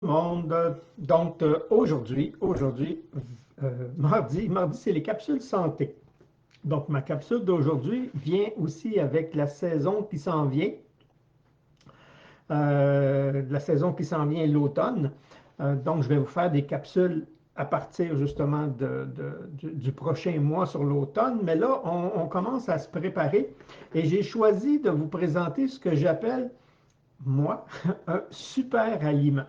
Monde. Donc, mardi, c'est les capsules santé. Donc, ma capsule d'aujourd'hui vient aussi avec la saison qui s'en vient, l'automne. Donc, je vais vous faire des capsules à partir justement du prochain mois sur l'automne. Mais là, on commence à se préparer et j'ai choisi de vous présenter ce que j'appelle, moi, un super aliment.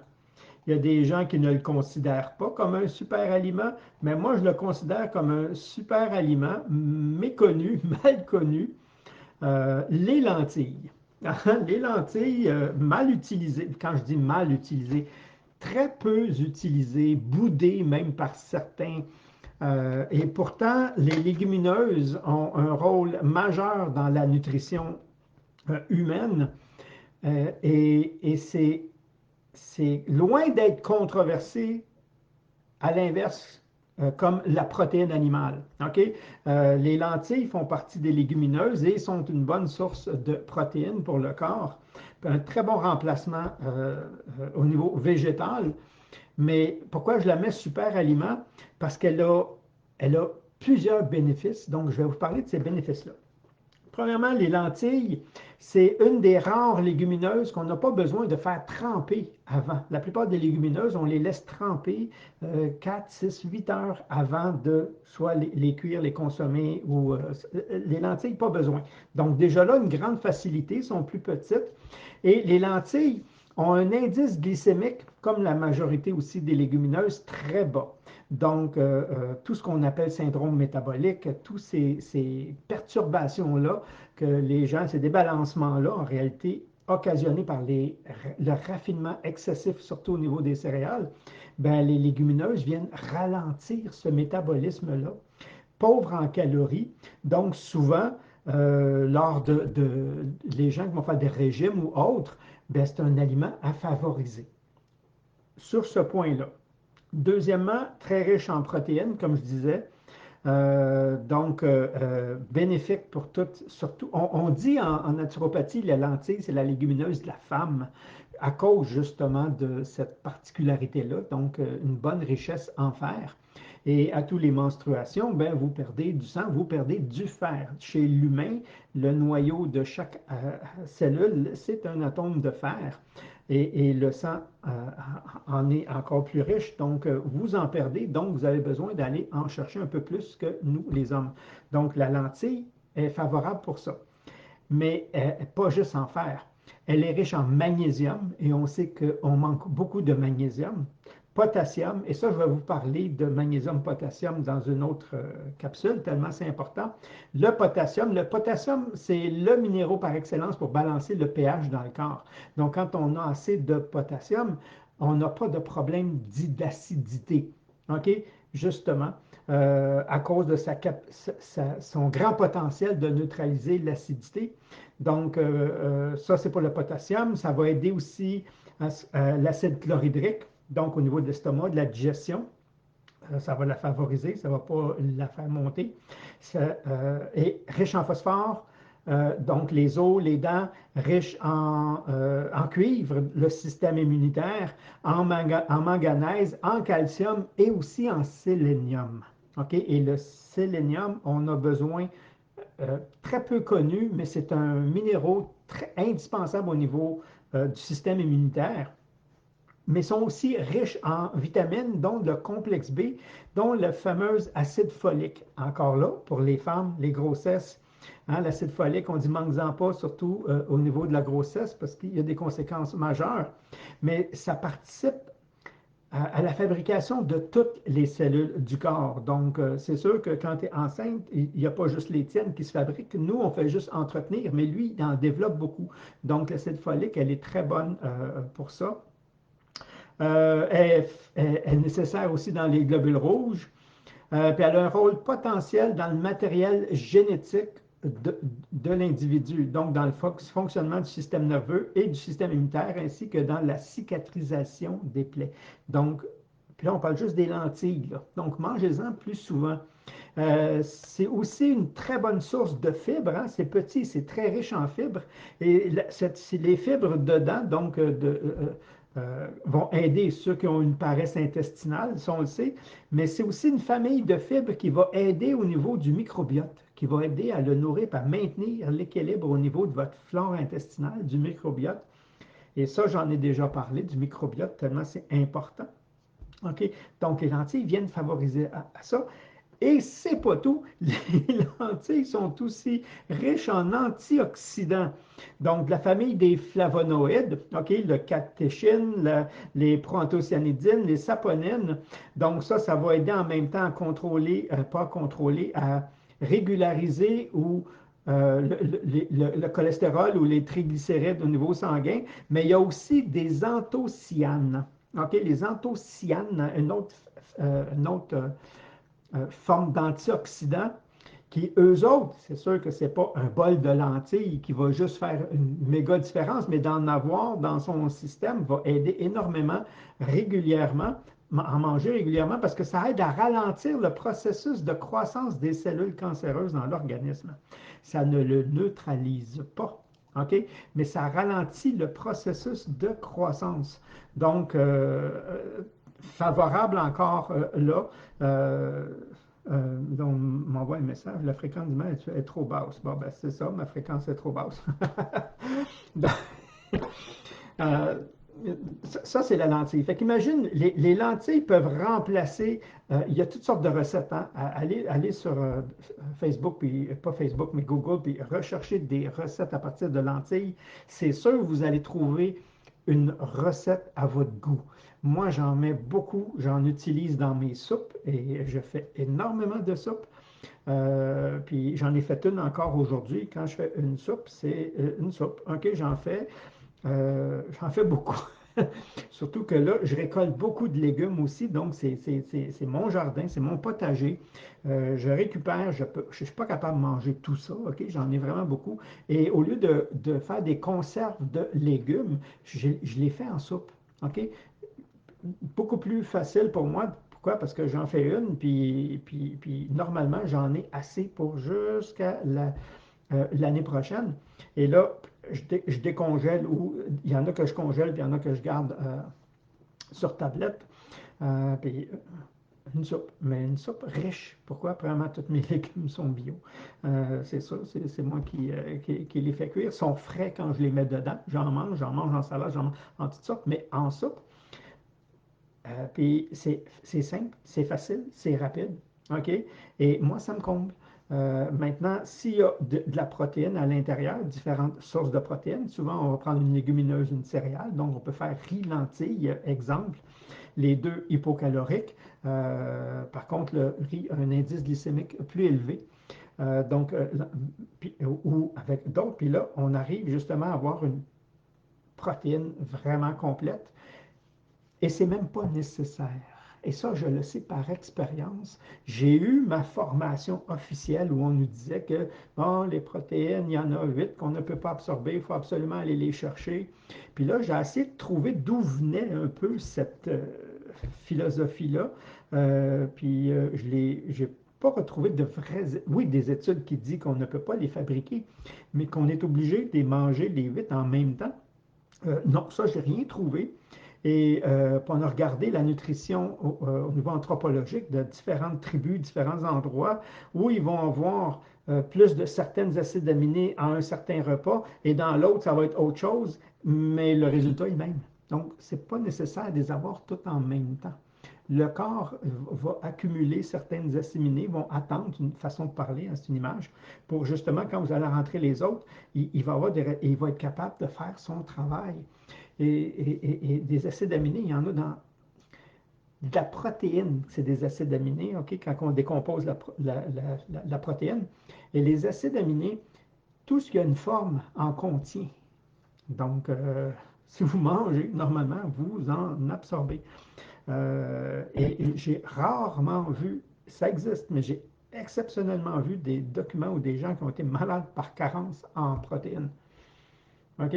Il y a des gens qui ne le considèrent pas comme un super aliment, mais moi, je le considère comme un super aliment méconnu, mal connu, les lentilles. Les lentilles mal utilisées, quand je dis mal utilisées, très peu utilisées, boudées même par certains. Et pourtant, les légumineuses ont un rôle majeur dans la nutrition humaine et c'est loin d'être controversé à l'inverse, comme la protéine animale. OK? Les lentilles font partie des légumineuses et sont une bonne source de protéines pour le corps. Un très bon remplacement au niveau végétal. Mais pourquoi je la mets super aliment? Parce qu'elle a plusieurs bénéfices. Donc, je vais vous parler de ces bénéfices-là. Premièrement, les lentilles, c'est une des rares légumineuses qu'on n'a pas besoin de faire tremper avant. La plupart des légumineuses, on les laisse tremper 4, 6, 8 heures avant de soit les cuire, les consommer ou les lentilles, pas besoin. Donc déjà là, une grande facilité, sont plus petites. Et les lentilles ont un indice glycémique, comme la majorité aussi des légumineuses, très bas. Donc, tout ce qu'on appelle syndrome métabolique, toutes ces perturbations-là que les gens, ces débalancements-là, en réalité, occasionnés par le raffinement excessif, surtout au niveau des céréales, ben, les légumineuses viennent ralentir ce métabolisme-là, pauvre en calories. Donc, souvent, lors les gens qui vont faire des régimes ou autres, ben, c'est un aliment à favoriser. Sur ce point-là. Deuxièmement, très riche en protéines, comme je disais. Bénéfique pour toutes. Surtout, on dit en naturopathie, la lentille, c'est la légumineuse de la femme, à cause justement de cette particularité-là. Donc, une bonne richesse en fer. Et à toutes les menstruations, ben, vous perdez du sang, vous perdez du fer. Chez l'humain, le noyau de chaque cellule, c'est un atome de fer. Et le sang en est encore plus riche, donc vous en perdez, donc vous avez besoin d'aller en chercher un peu plus que nous, les hommes. Donc la lentille est favorable pour ça, mais pas juste en fer. Elle est riche en magnésium et on sait qu'on manque beaucoup de magnésium, potassium, et ça, je vais vous parler de magnésium-potassium dans une autre capsule, tellement c'est important. Le potassium, c'est le minéraux par excellence pour balancer le pH dans le corps. Donc, quand on a assez de potassium, on n'a pas de problème d'acidité. OK? Justement, à cause de son grand potentiel de neutraliser l'acidité. Donc, ça, c'est pour le potassium. Ça va aider aussi à l'acide chlorhydrique, donc au niveau de l'estomac, de la digestion. Ça va la favoriser, ça ne va pas la faire monter. Ça est riche en phosphore, donc les os, les dents, riches en cuivre, le système immunitaire, en manganèse, en calcium et aussi en sélénium. OK? Et le sélénium, on a besoin très peu connu, mais c'est un minéraux très indispensable au niveau du système immunitaire, mais sont aussi riches en vitamines, dont le complexe B, dont le fameux acide folique. Encore là, pour les femmes, les grossesses, hein, l'acide folique, on dit manque-en pas, surtout au niveau de la grossesse, parce qu'il y a des conséquences majeures, mais ça participe à la fabrication de toutes les cellules du corps. Donc, c'est sûr que quand tu es enceinte, il n'y a pas juste les tiennes qui se fabriquent. Nous, on fait juste entretenir, mais lui, il en développe beaucoup. Donc, l'acide folique, elle est très bonne pour ça. Elle est nécessaire aussi dans les globules rouges. Puis elle a un rôle potentiel dans le matériel génétique de l'individu, donc dans le fonctionnement du système nerveux et du système immunitaire, ainsi que dans la cicatrisation des plaies. Donc, puis là, on parle juste des lentilles, là. Donc, mangez-en plus souvent. C'est aussi une très bonne source de fibres, hein. C'est petit, c'est très riche en fibres. Et c'est les fibres dedans, donc vont aider ceux qui ont une paresse intestinale, ça on le sait, mais c'est aussi une famille de fibres qui va aider au niveau du microbiote, qui va aider à le nourrir, à maintenir l'équilibre au niveau de votre flore intestinale, du microbiote. Et ça, j'en ai déjà parlé, du microbiote, tellement c'est important. OK? Donc, les lentilles viennent favoriser à ça. Et c'est pas tout, les lentilles sont aussi riches en antioxydants. Donc, la famille des flavonoïdes, OK, le catéchine, les proanthocyanidines, les saponines. Donc, ça va aider en même temps à contrôler, pas contrôler, à régulariser ou le cholestérol ou les triglycérides au niveau sanguin, mais il y a aussi des anthocyanes. OK, les anthocyanes, une autre forme d'antioxydants qui, eux autres, c'est sûr que ce n'est pas un bol de lentilles qui va juste faire une méga différence, mais d'en avoir dans son système va aider énormément régulièrement, à manger régulièrement, parce que ça aide à ralentir le processus de croissance des cellules cancéreuses dans l'organisme. Ça ne le neutralise pas. OK? Mais ça ralentit le processus de croissance. Donc, favorable encore là. Euh, on m'envoie un message, la fréquence du mail est trop basse. Bon, ben c'est ça, ma fréquence est trop basse. euh, ça, c'est la lentille. Fait qu'imagine, les lentilles peuvent remplacer, il y a toutes sortes de recettes. Hein. Allez sur Facebook, puis pas Facebook, mais Google, puis rechercher des recettes à partir de lentilles. C'est sûr, vous allez trouver une recette à votre goût. Moi, j'en mets beaucoup, j'en utilise dans mes soupes et je fais énormément de soupes. Puis j'en ai fait une encore aujourd'hui. Quand je fais une soupe, c'est une soupe. OK, j'en fais beaucoup. Surtout que là, je récolte beaucoup de légumes aussi, donc c'est mon jardin, c'est mon potager. Je récupère, je ne suis pas capable de manger tout ça, OK? J'en ai vraiment beaucoup. Et au lieu de faire des conserves de légumes, je les fais en soupe, OK? Beaucoup plus facile pour moi. Pourquoi? Parce que j'en fais une, puis normalement, j'en ai assez pour jusqu'à l'année prochaine. Et là, je décongèle, ou il y en a que je congèle, puis il y en a que je garde sur tablette. Puis une soupe, mais une soupe riche. Pourquoi? Premièrement, tous mes légumes sont bio. C'est ça, c'est moi qui les fais cuire. Ils sont frais quand je les mets dedans. J'en mange en salade, j'en mange en toutes sortes, mais en soupe, puis c'est simple, c'est facile, c'est rapide. OK? Et moi, ça me comble. Maintenant, s'il y a de la protéine à l'intérieur, différentes sources de protéines, souvent on va prendre une légumineuse, une céréale, donc on peut faire riz, lentilles, exemple, les deux hypocaloriques. Par contre, le riz a un indice glycémique plus élevé. Donc, ou avec d'autres, puis là, on arrive justement à avoir une protéine vraiment complète. Et c'est même pas nécessaire. Et ça, je le sais par expérience. J'ai eu ma formation officielle où on nous disait que bon, les protéines, il y en a 8 qu'on ne peut pas absorber, il faut absolument aller les chercher. Puis là, j'ai essayé de trouver d'où venait un peu cette philosophie-là. J'ai pas retrouvé de vraies, oui, des études qui disent qu'on ne peut pas les fabriquer, mais qu'on est obligé de les manger les 8 en même temps. Non, ça, j'ai rien trouvé. Et puis on a regardé la nutrition au niveau anthropologique de différentes tribus, différents endroits où ils vont avoir plus de certaines acides aminés à un certain repas et dans l'autre, ça va être autre chose, mais le résultat est le même. Donc, ce n'est pas nécessaire de les avoir toutes en même temps. Le corps va accumuler certaines acides aminés, vont attendre, une façon de parler, hein, c'est une image, pour justement, quand vous allez rentrer les autres, il va il va être capable de faire son travail. Et des acides aminés, il y en a dans de la protéine, c'est des acides aminés, OK, quand on décompose la protéine. Et les acides aminés, tout ce qui a une forme en contient. Donc, si vous mangez, normalement, vous en absorbez. Et j'ai rarement vu, ça existe, mais j'ai exceptionnellement vu des documents ou des gens qui ont été malades par carence en protéines. OK?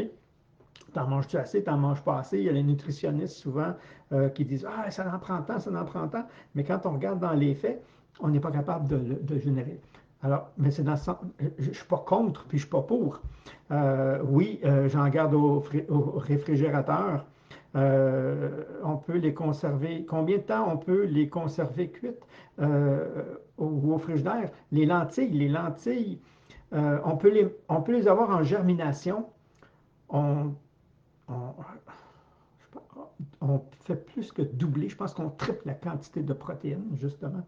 T'en manges-tu assez, t'en manges pas assez? Il y a les nutritionnistes souvent qui disent ah, ça en prend tant, ça en prend tant. Mais quand on regarde dans les faits, on n'est pas capable de générer. Alors, mais c'est dans ce sens, je ne suis pas contre, puis je ne suis pas pour. Oui, j'en garde au réfrigérateur. On peut les conserver. Combien de temps on peut les conserver cuites au frigidaire? Les lentilles, on peut les avoir en germination. On, on, on fait plus que doubler. Je pense qu'on triple la quantité de protéines, justement,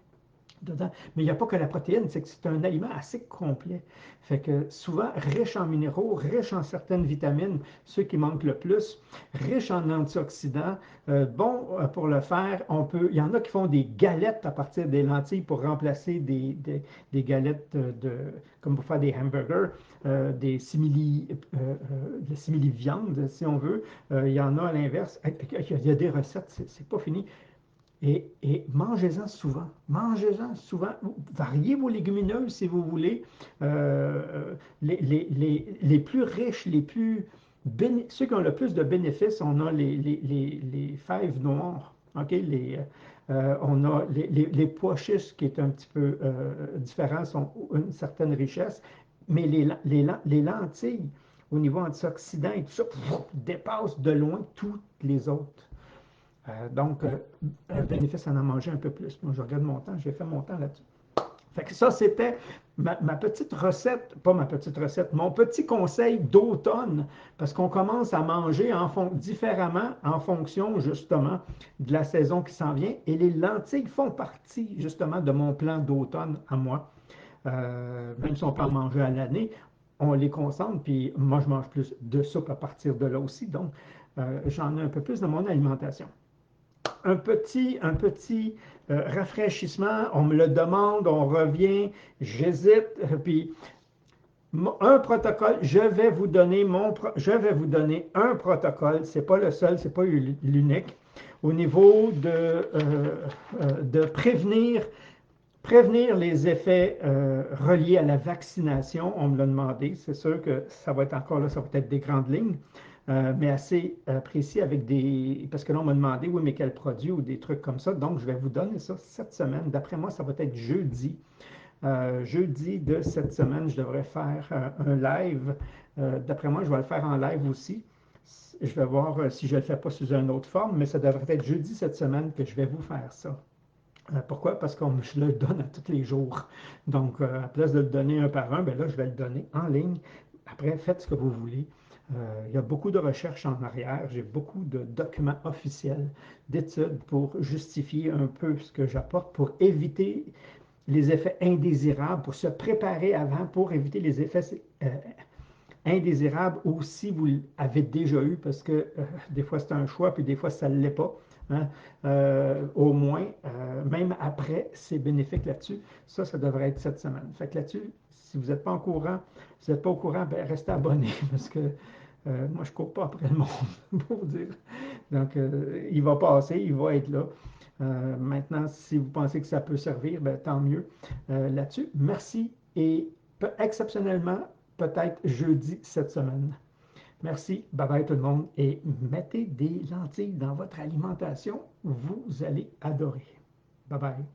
dedans. Mais il n'y a pas que la protéine, c'est que c'est un aliment assez complet. Fait que souvent riche en minéraux, riche en certaines vitamines, ceux qui manquent le plus, riche en antioxydants. Bon, pour le faire, il y en a qui font des galettes à partir des lentilles pour remplacer des galettes comme pour faire des hamburgers, des simili viande, si on veut. Il y en a à l'inverse. Il y a des recettes, c'est pas fini. Mangez-en souvent. Mangez-en souvent. Variez vos légumineuses si vous voulez. Les plus riches, ceux qui ont le plus de bénéfices, on a les fèves noires. OK? On a les pois chiches qui est un petit peu différent, sont une certaine richesse. Mais les lentilles, au niveau antioxydant et tout ça, dépassent de loin toutes les autres. Un bénéfice à en manger un peu plus. Moi, je regarde mon temps, j'ai fait mon temps là-dessus. Fait que ça, c'était ma petite recette, pas ma petite recette, mon petit conseil d'automne, parce qu'on commence à manger différemment en fonction justement de la saison qui s'en vient. Et les lentilles font partie justement de mon plan d'automne à moi. Même si on peut en manger à l'année, on les concentre, puis moi, je mange plus de soupe à partir de là aussi. Donc, j'en ai un peu plus dans mon alimentation. Un petit rafraîchissement, on me le demande, on revient, j'hésite, puis un protocole, je vais vous donner un protocole, c'est pas le seul, c'est pas l'unique, au niveau de prévenir les effets reliés à la vaccination. On me l'a demandé, c'est sûr que ça va être encore là, ça va être des grandes lignes. Mais assez précis parce que là, on m'a demandé, oui, mais quel produit ou des trucs comme ça. Donc, je vais vous donner ça cette semaine. D'après moi, ça va être jeudi. Jeudi de cette semaine, je devrais faire un live. D'après moi, je vais le faire en live aussi. Je vais voir si je ne le fais pas sous une autre forme, mais ça devrait être jeudi cette semaine que je vais vous faire ça. Pourquoi? Parce que je le donne à tous les jours. Donc, à place de le donner un par un, ben là, je vais le donner en ligne. Après, faites ce que vous voulez. Il y a beaucoup de recherches en arrière. J'ai beaucoup de documents officiels, d'études pour justifier un peu ce que j'apporte, pour éviter les effets indésirables, pour se préparer avant, pour éviter les effets indésirable ou si vous l'avez déjà eu, parce que des fois c'est un choix, puis des fois ça ne l'est pas. Hein. Au moins, même après, c'est bénéfique là-dessus. Ça devrait être cette semaine. Fait que là-dessus, si vous n'êtes pas au courant, si vous n'êtes pas au courant, ben, restez abonné parce que moi, je ne cours pas après le monde, pour vous dire. Donc, il va passer, il va être là. Maintenant, si vous pensez que ça peut servir, ben, tant mieux là-dessus. Merci et exceptionnellement, peut-être jeudi cette semaine. Merci, bye bye tout le monde et mettez des lentilles dans votre alimentation, vous allez adorer. Bye bye.